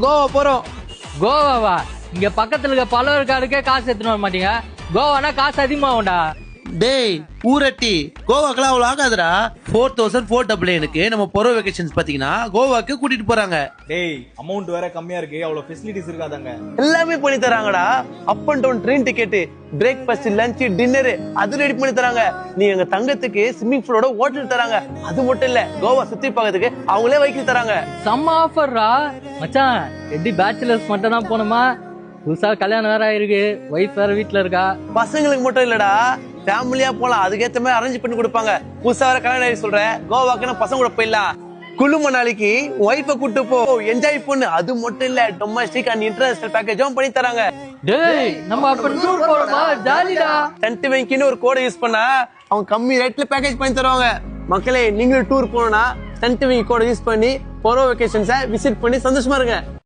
கோவா போறோம். கோவாவா? இங்க பக்கத்துல இருக்க பழவர்காடுக்கே காசு எடுத்துட்டு வர மாட்டீங்க. கோவானா காசு அதிகமாகும்டா. டேய் ஊரட்டி, கோவாக்கெல்லாம் அவ்வளவு ஆகாதுடா. 4499 நம்ம பொறோ வெக்கேஷன்ஸ் பாத்தீங்கன்னா கோவாக்கு கூட்டிட்டு போறாங்க. டேய் அமௌண்ட் வேற கம்மியா இருக்கு, அவ்வளவு ஃபெசிலிட்டிஸ் இருக்காதாங்க. எல்லாமே பண்ணி தராங்கடா. Up and down train ticket, breakfast, lunch, dinner அது ரெடி பண்ணி தராங்க. நீங்க எங்க தங்கத்துக்கு ஸ்விம்மிங் பூலோட ஹோட்டல் தராங்க. அது மட்டும் இல்ல, கோவா சுத்தி பார்க்கிறதுக்கு அவங்களே வைக்கல் தராங்க. செம்ம ஆஃபர்ரா மச்சான். எப்படி பேச்சுலர்ஸ் மட்டும் தான் போனோமா? புதுசா கல்யாணம் வேற ஆயிருக்கு, ஒய்ஃப் வேற வீட்டுல இருக்கா. பசங்களுக்கு மட்டும் இல்லடா, ஃபேமிலியா போலாம். அதுக்கேத்த மாதிரி அரேஞ்ச் பண்ணி கொடுப்பாங்க. புதுசா வேற கல்யாணம் ஆகி சொல்றேன், கோவாக்கு பசங்க கூட போயிடலாம். குழு மணாலிக்கு ஒய்ஃபை கூட்டு போ, என்ஜாய் பண்ணு. அது மட்டும் இல்ல, டொமஸ்டிக் அண்ட் இன்டர்நேஷனல் பேக்கேஜும் பண்ணி தராங்க. டேய் நம்ம அப்ப டூர் போறோமா? ஜாலிடா. சென்ட் வங்கின்னு ஒரு கோடை யூஸ் பண்ணா அவங்க கம்மி ரேட்ல பேக்கேஜ் பண்ணி தருவாங்க. மக்களே, நீங்களும் டூர் போகணும்னா சென்ட் வங்கி கோடை யூஸ் பண்ணி பொறோ வெக்கேஷன்ஸை விசிட் பண்ணி சந்தோஷமா இருங்க.